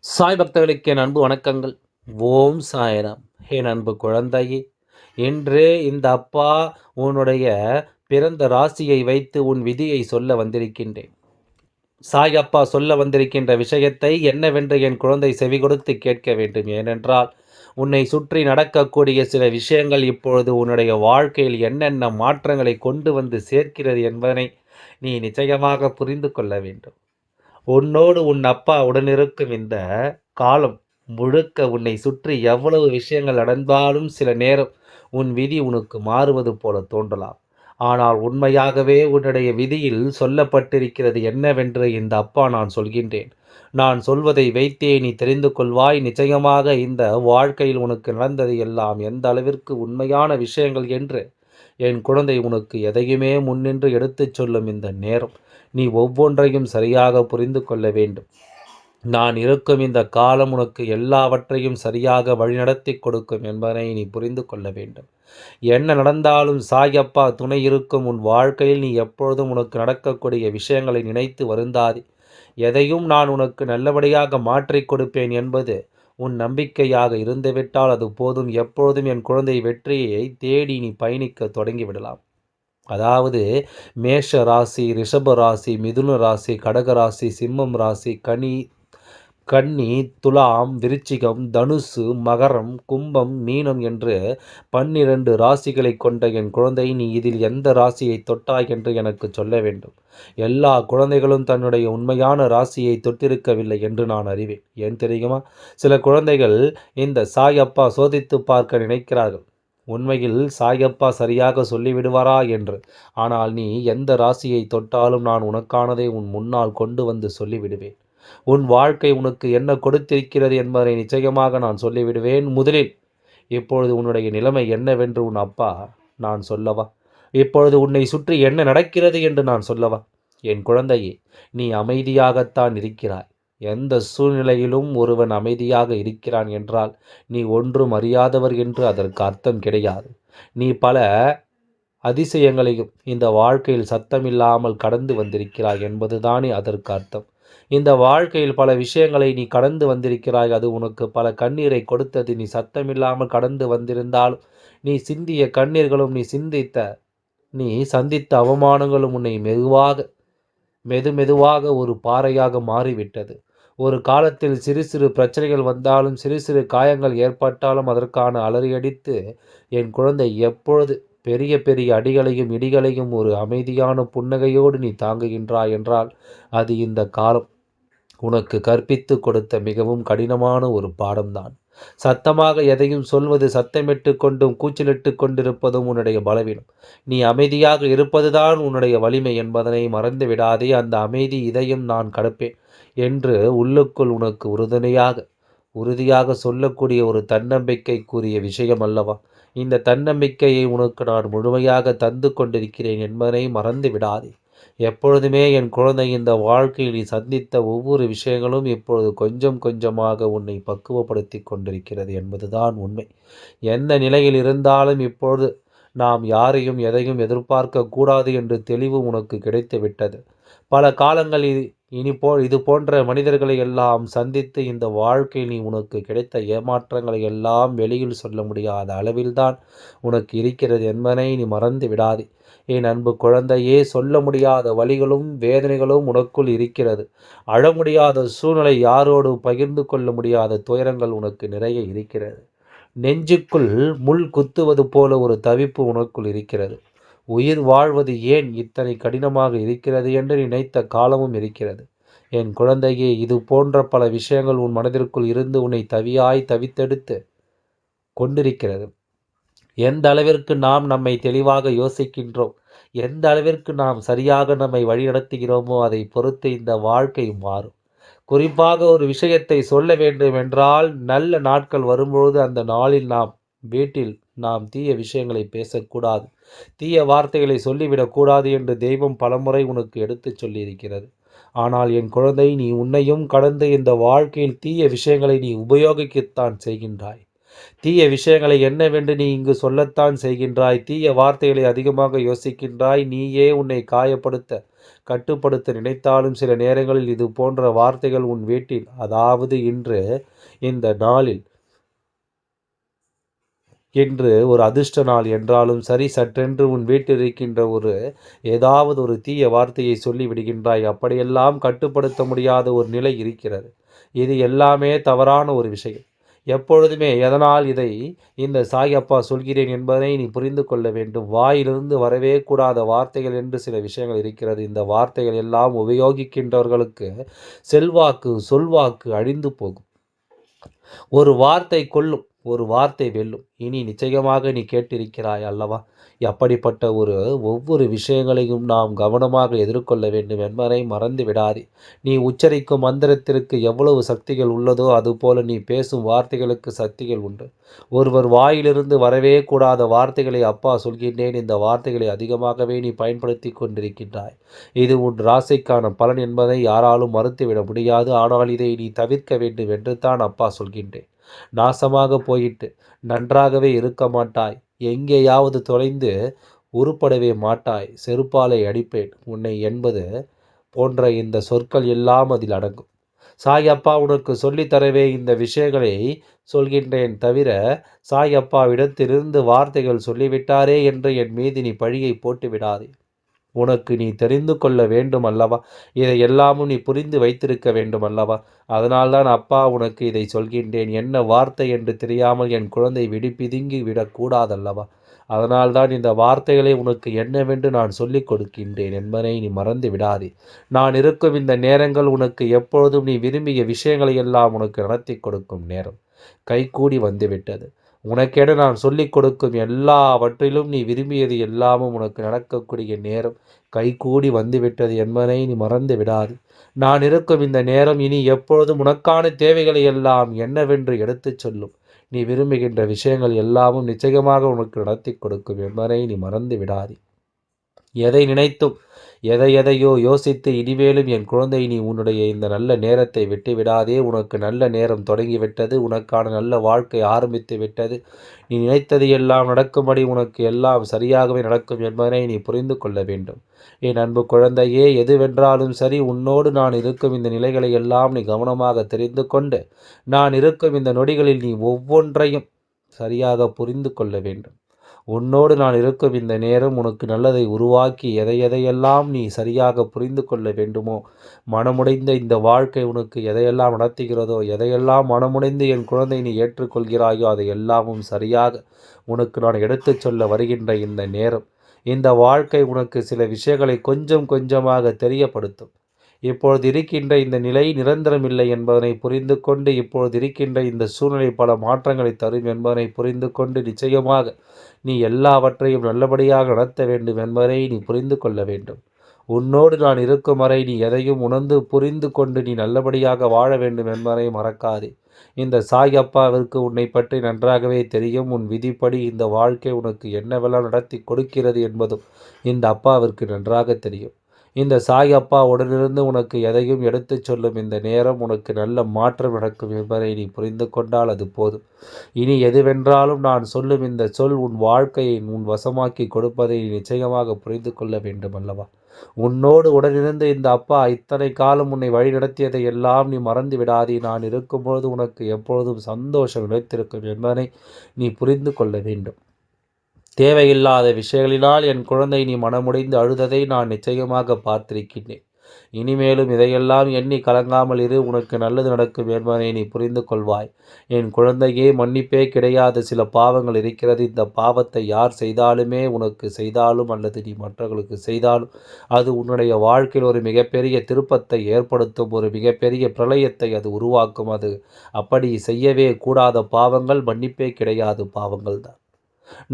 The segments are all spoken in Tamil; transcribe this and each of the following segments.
சாய் பக்தர்களுக்கு என் அன்பு வணக்கங்கள். ஓம் சாய்ராம். என் அன்பு குழந்தையே, இன்று இந்த அப்பா உன்னுடைய பிறந்த ராசியை வைத்து உன் விதியை சொல்ல வந்திருக்கின்றேன். சாய் அப்பா சொல்ல வந்திருக்கின்ற விஷயத்தை என்னவென்று என் குழந்தை செவிகொடுத்து கேட்க வேண்டும். ஏனென்றால், உன்னை சுற்றி நடக்கக்கூடிய சில விஷயங்கள் இப்பொழுது உன்னுடைய வாழ்க்கையில் என்னென்ன மாற்றங்களை கொண்டு வந்து சேர்க்கிறது என்பதனை நீ நிச்சயமாக புரிந்து கொள்ள வேண்டும். உன்னோடு உன் அப்பா உடனிருக்கும் இந்த காலம் முழுக்க உன்னை சுற்றி எவ்வளவு விஷயங்கள் நடந்தாலும் சில நேரம் உன் விதி உனக்கு மாறுவது போல தோன்றலாம். ஆனால் உண்மையாகவே உன்னுடைய விதியில் சொல்லப்பட்டிருக்கிறது என்னவென்று இந்த அப்பா நான் சொல்கின்றேன். நான் சொல்வதை வைத்தே நீ தெரிந்து கொள்வாய். நிச்சயமாக இந்த வாழ்க்கையில் உனக்கு நடந்தது எல்லாம் எந்த அளவிற்கு உண்மையான விஷயங்கள் என்று என் குழந்தை உனக்கு எதையுமே முன்னின்று எடுத்துச் சொல்லும் இந்த நேரம். நீ ஒவ்வொன்றையும் சரியாக புரிந்து கொள்ள வேண்டும். நான் இருக்கும் இந்த காலம் உனக்கு எல்லாவற்றையும் சரியாக வழிநடத்தி கொடுக்கும் என்பதனை நீ புரிந்து கொள்ள வேண்டும். என்ன நடந்தாலும் சாயப்பா துணை இருக்கும் உன் வாழ்க்கையில் நீ எப்பொழுதும் உனக்கு நடக்கக்கூடிய விஷயங்களை நினைத்து வருந்தாதே. எதையும் நான் உனக்கு நல்லபடியாக மாற்றிக் கொடுப்பேன் என்பது உன் நம்பிக்கையாக இருந்துவிட்டால் அது போதும். எப்பொழுதும் என் குழந்தை வெற்றியை தேடி நீ பயணிக்க தொடங்கிவிடலாம். அதாவது மேஷ ராசி, ரிஷப ராசி, மிதுன ராசி, கடக ராசி, சிம்மம் ராசி, கன்னி, துலாம், விருச்சிகம், தனுசு, மகரம், கும்பம், மீனம் என்று 12 ராசிகளை கொண்ட என் குழந்தை, நீ இதில் எந்த ராசியை தொட்டாய் என்று எனக்கு சொல்ல வேண்டும். எல்லா குழந்தைகளும் தன்னுடைய உண்மையான ராசியை தொட்டிருக்கவில்லை என்று நான் அறிவேன். ஏன் தெரியுமா? சில குழந்தைகள் இந்த சாயப்பா சோதித்து பார்க்க நினைக்கிறார்கள். உண்மையில் சாயப்பா சரியாக சொல்லிவிடுவாரா என்று. ஆனால் நீ எந்த ராசியை தொட்டாலும் நான் உனக்கானதை உன் முன்னால் கொண்டு வந்து சொல்லிவிடுவேன். உன் வாழ்க்கை உனக்கு என்ன கொடுத்திருக்கிறது என்பதை நிச்சயமாக நான் சொல்லிவிடுவேன். முதலில் இப்பொழுது உன்னுடைய நிலைமை என்னவென்று உன் அப்பா நான் சொல்லவா? இப்பொழுது உன்னை சுற்றி என்ன நடக்கிறது என்று நான் சொல்லவா? என் குழந்தையே, நீ அமைதியாகத்தான் இருக்கிறாய். எந்த சூழ்நிலையிலும் ஒருவன் அமைதியாக இருக்கிறான் என்றால் நீ ஒன்றும் அறியாதவர் என்று அதற்கு அர்த்தம் கிடையாது. நீ பல அதிசயங்களையும் இந்த வாழ்க்கையில் சத்தமில்லாமல் கடந்து வந்திருக்கிறாய் என்பதுதானே அதற்கு அர்த்தம். இந்த வாழ்க்கையில் பல விஷயங்களை நீ கடந்து வந்திருக்கிறாய். அது உனக்கு பல கண்ணீரை கொடுத்தது. நீ சத்தமில்லாமல் கடந்து வந்திருந்தாலும் நீ சிந்திய கண்ணீர்களும் நீ சந்தித்த அவமானங்களும் உன்னை மெதுவாக ஒரு பாறையாக மாறிவிட்டது. ஒரு காலத்தில் சிறு சிறு பிரச்சனைகள் வந்தாலும் சிறு சிறு காயங்கள் ஏற்பட்டாலும் அதற்கான அலறியடித்து என் குழந்தை எப்பொழுது பெரிய பெரிய அடிகளையும் இடிகளையும் ஒரு அமைதியான புன்னகையோடு நீ தாங்குகின்றாய் என்றால் அது இந்த காலம் உனக்கு கற்பித்து கொடுத்த மிகவும் கடினமான ஒரு பாடம்தான். சத்தமாக எதையும் சொல்வது, சத்தமிட்டு கொண்டும் கூச்சலிட்டு கொண்டிருப்பதும் உன்னுடைய பலவீனம். நீ அமைதியாக இருப்பதுதான் உன்னுடைய வலிமை என்பதனை மறந்து விடாதே. அந்த அமைதி இதயம் நான் கடப்பேன் என்று உள்ளுக்குள் உனக்கு உறுதியாக சொல்லக்கூடிய ஒரு தன்னம்பிக்கை கூறிய விஷயம் அல்லவா? இந்த தன்னம்பிக்கையை உனக்கு நான் முழுமையாக தந்து கொண்டிருக்கிறேன் என்பதனை மறந்து விடாதே. எப்பொழுதுமே என் குழந்தை, இந்த வாழ்க்கையில் நீ சந்தித்த ஒவ்வொரு விஷயங்களும் இப்பொழுது கொஞ்சம் கொஞ்சமாக உன்னை பக்குவப்படுத்தி கொண்டிருக்கிறது என்பதுதான் உண்மை. எந்த நிலையில் இருந்தாலும் இப்பொழுது நாம் யாரையும் எதையும் எதிர்பார்க்க கூடாது என்று தெளிவு உனக்கு கிடைத்து விட்டது. பல காலங்கள் இது போன்ற மனிதர்களை எல்லாம் சந்தித்து இந்த வாழ்க்கையில் நீ உனக்கு கிடைத்த ஏமாற்றங்களை எல்லாம் வெளியில் சொல்ல முடியாத அளவில்தான் உனக்கு இருக்கிறது என்பதை நீ மறந்து விடாதே. என் அன்பு குழந்தையே, சொல்ல முடியாத வலிகளும் வேதனைகளும் உனக்குள் இருக்கிறது. அழ முடியாத சூழ்நிலை, யாரோடு பகிர்ந்து கொள்ள முடியாத துயரங்கள் உனக்கு நிறைய இருக்கிறது. நெஞ்சுக்குள் முள் குத்துவது போல ஒரு தவிப்பு உனக்குள் இருக்கிறது. உயிர் வாழ்வது ஏன் இத்தனை கடினமாக இருக்கிறது என்று நினைத்த காலமும் இருக்கிறது. என் குழந்தையே, இது போன்ற பல விஷயங்கள் உன் மனதிற்குள் இருந்து உன்னை தவித்தெடுத்து கொண்டிருக்கிறது. எந்த அளவிற்கு நாம் நம்மை தெளிவாக யோசிக்கின்றோம், எந்த அளவிற்கு நாம் சரியாக நம்மை வழிநடத்துகிறோமோ அதை பொறுத்து இந்த வாழ்க்கை மாறும். குறிப்பாக ஒரு விஷயத்தை சொல்ல வேண்டும் என்றால், நல்ல நாட்கள் வரும்பொழுது அந்த நாளில் வீட்டில் நாம் தீய விஷயங்களை பேசக்கூடாது, தீய வார்த்தைகளை சொல்லிவிடக்கூடாது என்று தெய்வம் பலமுறை உனக்கு எடுத்துச் சொல்லியிருக்கிறது. ஆனால் என் குழந்தை, நீ உன்னையும் கடந்து இந்த வாழ்க்கையில் தீய விஷயங்களை நீ உபயோகிக்கத்தான் செய்கின்றாய். தீய விஷயங்களை என்னவென்று நீ இங்கு சொல்லத்தான் செய்கின்றாய். தீய வார்த்தைகளை அதிகமாக யோசிக்கின்றாய். நீயே உன்னை காயப்படுத்த, கட்டுப்படுத்த நினைத்தாலும் சில நேரங்களில் இது போன்ற வார்த்தைகள் உன் வீட்டில், அதாவது இந்த நாளில், இன்று ஒரு அதிர்ஷ்ட நாள் என்றாலும் சரி, சற்றென்று உன் வீட்டில் இருக்கின்ற ஏதாவது ஒரு தீய வார்த்தையை சொல்லி விடுகின்றாய். அப்படியெல்லாம் கட்டுப்படுத்த முடியாத ஒரு நிலை இருக்கிறது. இது எல்லாமே தவறான ஒரு விஷயம். எப்பொழுதுமே எதனால் இந்த சாயப்பா சொல்கிறேன் என்பதை நீ புரிந்து கொள்ள வேண்டும். வாயிலிருந்து வரவே கூடாத வார்த்தைகள் என்று சில விஷயங்கள் இருக்கிறது. இந்த வார்த்தைகள் எல்லாம் உபயோகிக்கின்றவர்களுக்கு செல்வாக்கு, சொல்வாக்கு அழிந்து போகும். ஒரு வார்த்தை கொல்லும், ஒரு வார்த்தை வெல்லும். இனி நிச்சயமாக நீ கேட்டிருக்கிறாய் அல்லவா? அப்படிப்பட்ட ஒவ்வொரு விஷயங்களையும் நாம் கவனமாக எதிர்கொள்ள வேண்டும் என்பதை மறந்து விடாதே. நீ உச்சரிக்கும் மந்திரத்திற்கு எவ்வளவு சக்திகள் உள்ளதோ அதுபோல நீ பேசும் வார்த்தைகளுக்கு சக்திகள் உண்டு. ஒருவர் வாயிலிருந்து வரவே கூடாத வார்த்தைகளை அப்பா சொல்கின்றேன், இந்த வார்த்தைகளை அதிகமாகவே நீ பயன்படுத்தி கொண்டிருக்கின்றாய். இது உன் ராசிக்கான பலன் என்பதை யாராலும் மறுத்துவிட முடியாது. ஆனால் இதை நீ தவிர்க்க வேண்டும் என்று தான் அப்பா சொல்கின்றேன். நாசமாக போயிட்டு நன்றாகவே இருக்க மாட்டாய். எங்கேயாவது தொலைந்து உருப்படவே மாட்டாய். செருப்பாலை அடிப்பேன் உன்னை என்பது போன்ற இந்த சொற்கள் எல்லாம் அதில் அடங்கும். சாயப்பா உனக்கு சொல்லித்தரவே இந்த விஷயங்களை சொல்கின்றேன் தவிர, சாயப்பாவிடத்திலிருந்து வார்த்தைகள் சொல்லிவிட்டாரே என்று என் மீது நீ பழியை போட்டு விடாதே. உனக்கு நீ தெரிந்து கொள்ள வேண்டும் அல்லவா? இதை எல்லாமும் நீ புரிந்து வைத்திருக்க வேண்டும் அல்லவா? அதனால்தான் அப்பா உனக்கு இதை சொல்கின்றேன். என்ன வார்த்தை என்று தெரியாமல் என் குழந்தை பிதுங்கி விடக்கூடாதல்லவா? அதனால்தான் இந்த வார்த்தைகளை உனக்கு என்னவென்று நான் சொல்லிக் கொடுக்கின்றேன் என்பதை நீ மறந்து விடாதே. நான் இருக்கும் இந்த நேரங்கள் உனக்கு எப்பொழுதும் நீ விரும்பிய விஷயங்களை எல்லாம் உனக்கு நடத்தி கொடுக்கும் நேரம் கைகூடி வந்துவிட்டது. உனக்கென நான் சொல்லிக் கொடுக்கும் எல்லாவற்றிலும் நீ விரும்பியது எல்லாமும் உனக்கு நடக்கக்கூடிய நேரம் கைகூடி வந்துவிட்டது என்பதை நீ மறந்து விடாது. நான் இருக்கும் இந்த நேரம் இனி எப்பொழுதும் உனக்கான தேவைகளை எல்லாம் என்னவென்று எடுத்துச் சொல்லும். நீ விரும்புகின்ற விஷயங்கள் எல்லாமும் நிச்சயமாக உனக்கு நடத்தி கொடுக்கும் என்பதை நீ மறந்து விடாதே. எதை நினைத்தும் எதையோ யோசித்து இனிமேலும் என் குழந்தை நீ உன்னுடைய இந்த நல்ல நேரத்தை விட்டுவிடாதே. உனக்கு நல்ல நேரம் தொடங்கிவிட்டது. உனக்கான நல்ல வாழ்க்கை ஆரம்பித்து விட்டது. நீ நினைத்தது எல்லாம் நடக்கும்படி உனக்கு எல்லாம் சரியாகவே நடக்கும் என்பதனை நீ புரிந்து கொள்ள வேண்டும். என் அன்பு குழந்தையே, எதுவென்றாலும் சரி, உன்னோடு நான் இருக்கும் இந்த நிலைகளை எல்லாம் நீ கவனமாக தெரிந்து கொண்டு, நான் இருக்கும் இந்த நொடிகளில் நீ ஒவ்வொன்றையும் சரியாக புரிந்து கொள்ள வேண்டும். உன்னோடு நான் இருக்கும் இந்த நேரம் உனக்கு நல்லதை உருவாக்கி எதையெல்லாம் நீ சரியாக புரிந்து கொள்ள வேண்டுமோ, மனமுடைந்த இந்த வாழ்க்கை உனக்கு எதையெல்லாம் நடத்துகிறதோ, எதையெல்லாம் மனமுடைந்து என் குழந்தை நீ ஏற்றுக்கொள்கிறாயோ அதை எல்லாமும் சரியாக உனக்கு நான் எடுத்துச் சொல்ல வருகின்ற இந்த நேரம், இந்த வாழ்க்கை உனக்கு சில விஷயங்களை கொஞ்சம் கொஞ்சமாக தெரியப்படுத்தும். இப்பொழுது இருக்கின்ற இந்த நிலை நிரந்தரமில்லை என்பதனை புரிந்து கொண்டு, இப்பொழுது இருக்கின்ற இந்த சூழ்நிலை பல மாற்றங்களை தரும் என்பதனை புரிந்து கொண்டு, நிச்சயமாக நீ எல்லாவற்றையும் நல்லபடியாக நடத்த வேண்டும் என்பதை நீ புரிந்து கொள்ள வேண்டும். உன்னோடு நான் இருக்கும் வரை நீ எதையும் உணர்ந்து புரிந்து கொண்டு நீ நல்லபடியாக வாழ வேண்டும் என்பதை மறக்காதே. இந்த சாயப்பாவிற்கு உன்னை பற்றி நன்றாகவே தெரியும். உன் விதிப்படி இந்த வாழ்க்கை உனக்கு என்னவெல்லாம் நடத்தி கொடுக்கிறது என்பதும் இந்த அப்பாவிற்கு நன்றாக தெரியும். இந்த சாயப்பா உடனிருந்து உனக்கு எதையும் எடுத்துச் சொல்லும் இந்த நேரம் உனக்கு நல்ல மாற்றம் நடக்கும் என்பதை நீ புரிந்து கொண்டால் அது போதும். இனி எதுவென்றாலும் நான் சொல்லும் இந்த சொல் உன் வாழ்க்கையை உன் வசமாக்கி கொடுப்பதை நீ நிச்சயமாக புரிந்து கொள்ள வேண்டும் அல்லவா? உன்னோடு உடனிருந்து இந்த அப்பா இத்தனை காலம் உன்னை வழிநடத்தியதை எல்லாம் நீ மறந்து விடாதே. நான் இருக்கும்பொழுது உனக்கு எப்பொழுதும் சந்தோஷம் நிலைத்திருக்கும் என்பதை நீ புரிந்து கொள்ள வேண்டும். தேவையில்லாத விஷயங்களினால் என் குழந்தை நீ மனமுடைந்து அழுததை நான் நிச்சயமாக பார்த்திருக்கின்றேன். இனிமேலும் இதையெல்லாம் எண்ணி கலங்காமல் இரு. உனக்கு நல்லது நடக்கும் என்பதை நீ புரிந்து கொள்வாய். என் குழந்தையே, மன்னிப்பே கிடையாத சில பாவங்கள் இருக்கிறது. இந்த பாவத்தை யார் செய்தாலுமே, உனக்கு செய்தாலும் அல்லது நீ மற்றவர்களுக்கு செய்தாலும், அது உன்னுடைய வாழ்க்கையில் ஒரு மிகப்பெரிய திருப்பத்தை ஏற்படுத்தும். ஒரு மிகப்பெரிய பிரளயத்தை அது உருவாக்கும். அது அப்படி செய்யவே கூடாத பாவங்கள் மன்னிப்பே கிடையாது பாவங்கள் தான்.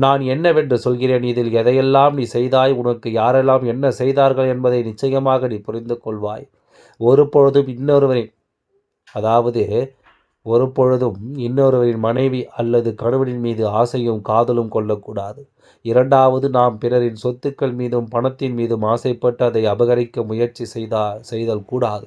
நான் என்னவென்று சொல்கிறேன், இதில் எதையெல்லாம் நீ செய்தாய், உனக்கு யாரெல்லாம் என்ன செய்தார்கள் என்பதை நிச்சயமாக நீ புரிந்து கொள்வாய். ஒரு பொழுதும் இன்னொருவரின் மனைவி அல்லது கணவனின் மீது ஆசையும் காதலும் கொள்ளக்கூடாது. இரண்டாவது, நாம் பிறரின் சொத்துக்கள் மீதும் பணத்தின் மீதும் ஆசைப்பட்டு அதை அபகரிக்க முயற்சி செய்தல் கூடாது.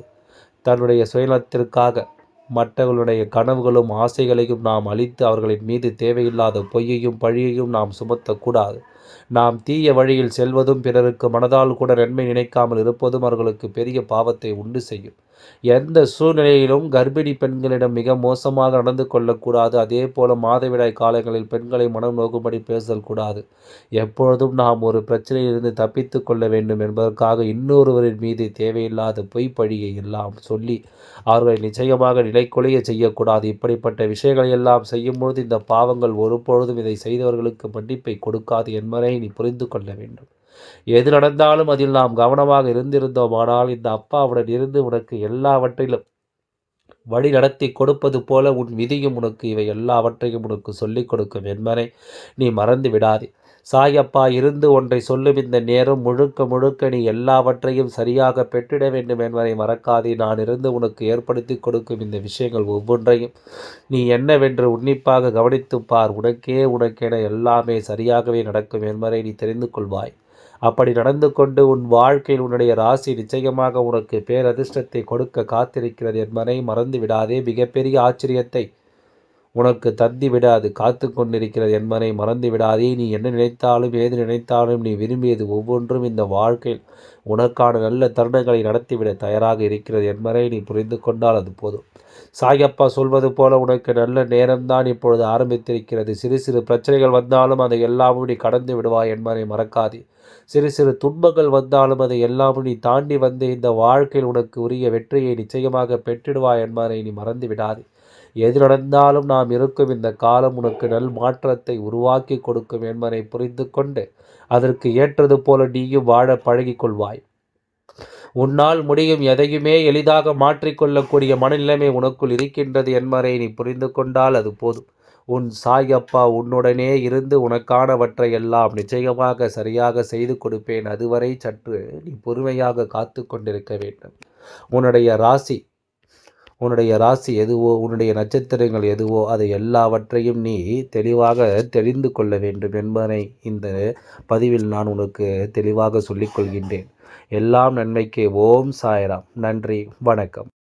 தன்னுடைய சுயநலத்திற்காக மற்றவர்களுடைய கனவுகளும் ஆசைகளையும் நாம் அழித்து அவர்களின் மீது தேவையில்லாத பொய்யையும் பழியையும் நாம் சுமத்தக்கூடாது. நாம் தீய வழியில் செல்வதும் பிறருக்கு மனதால் கூட நன்மை நினைக்காமல் இருப்பதும் அவர்களுக்கு பெரிய பாவத்தை உண்டு செய்யும். எந்த சூழ்நிலையிலும் கர்ப்பிணி பெண்களிடம் மிக மோசமாக நடந்து கொள்ளக்கூடாது. அதே போல மாதவிடாய் காலங்களில் பெண்களை மனம் நோக்கும்படி பேசல் கூடாது. எப்பொழுதும் நாம் ஒரு பிரச்சனையிலிருந்து தப்பித்து கொள்ள வேண்டும் என்பதற்காக இன்னொருவரின் மீது தேவையில்லாத பொய் பழியை எல்லாம் சொல்லி அவர்களை நிச்சயமாக நிலைக்குலைய செய்யக்கூடாது. இப்படிப்பட்ட விஷயங்களை எல்லாம் செய்யும்பொழுது இந்த பாவங்கள் ஒருபொழுதும் இதை செய்தவர்களுக்கு மன்னிப்பை கொடுக்காது என்பதை நீ புரிந்து கொள்ள வேண்டும். எது நடந்தாலும் அதில் நாம் கவனமாக இருந்திருந்தோமானால் இந்த அப்பாவுடன் இருந்து உனக்கு எல்லாவற்றிலும் வழி நடத்தி கொடுப்பது போல உன் விதியும் உனக்கு இவை எல்லாவற்றையும் உனக்கு சொல்லிக் கொடுக்கும் என்பதை நீ மறந்து விடாதே. சாயப்பா இருந்து ஒன்றை சொல்லும் இந்த நேரம் முழுக்க முழுக்க நீ எல்லாவற்றையும் சரியாக பெற்றிட வேண்டும் என்பதை மறக்காதே. நான் இருந்து உனக்கு ஏற்படுத்தி கொடுக்கும் இந்த விஷயங்கள் ஒவ்வொன்றையும் நீ என்னவென்று உன்னிப்பாக கவனித்துப் பார். உனக்கென எல்லாமே சரியாகவே நடக்கும் என்பதை நீ தெரிந்து கொள்வாய். அப்படி நடந்து கொண்டு உன் வாழ்க்கையில் உன்னுடைய ராசி நிச்சயமாக உனக்கு பேரதிர்ஷ்டத்தை கொடுக்க காத்திருக்கிறது என்பதை மறந்து விடாதே. மிகப்பெரிய ஆச்சரியத்தை உனக்கு தந்தி விடாது காத்து கொண்டிருக்கிறது என்பதை மறந்து விடாதே. நீ என்ன நினைத்தாலும் ஏது நினைத்தாலும் நீ விரும்பியது ஒவ்வொன்றும் இந்த வாழ்க்கையில் உனக்கான நல்ல தருணங்களை நடத்திவிட தயாராக இருக்கிறது என்பதை நீ புரிந்து கொண்டால் அது போதும். சாயப்பா சொல்வது போல உனக்கு நல்ல நேரம்தான் இப்பொழுது ஆரம்பித்திருக்கிறது. சிறு சிறு பிரச்சனைகள் வந்தாலும் அதை எல்லாமும் நீ கடந்து விடுவாய் என்பதை மறக்காதே. சிறு சிறு துன்பங்கள் வந்தாலும் அதை எல்லாமும் நீ தாண்டி வந்து இந்த வாழ்க்கையில் உனக்கு உரிய வெற்றியை நிச்சயமாக பெற்றிடுவாய் என்பதை நீ மறந்து விடாதே. எது நடந்தாலும் நாம் இருக்கும் இந்த காலம் உனக்கு நல் மாற்றத்தை உருவாக்கி கொடுக்கும் என்பதை புரிந்து கொண்டு அதற்கு ஏற்றது போல நீயும் வாழ பழகிக் கொள்வாய். உன்னால் முடியும் எதையுமே எளிதாக மாற்றிக்கொள்ளக்கூடிய மனநிலைமை உனக்குள் இருக்கின்றது என்பதை நீ புரிந்து கொண்டால் அது போதும். உன் சாயப்பா உன்னுடனே இருந்து உனக்கானவற்றை எல்லாம் நிச்சயமாக சரியாக செய்து கொடுப்பேன். அதுவரை சற்று நீ பொறுமையாக காத்து கொண்டிருக்க வேண்டும். உன்னுடைய ராசி எதுவோ, உன்னுடைய நட்சத்திரங்கள் எதுவோ அதை எல்லாவற்றையும் நீ தெளிவாக தெரிந்து கொள்ள வேண்டும் என்பதை இந்த பதிவில் நான் உனக்கு தெளிவாக சொல்லிக் கொள்கின்றேன். எல்லாம் நன்மைக்கு. ஓம் சாய்ராம். நன்றி, வணக்கம்.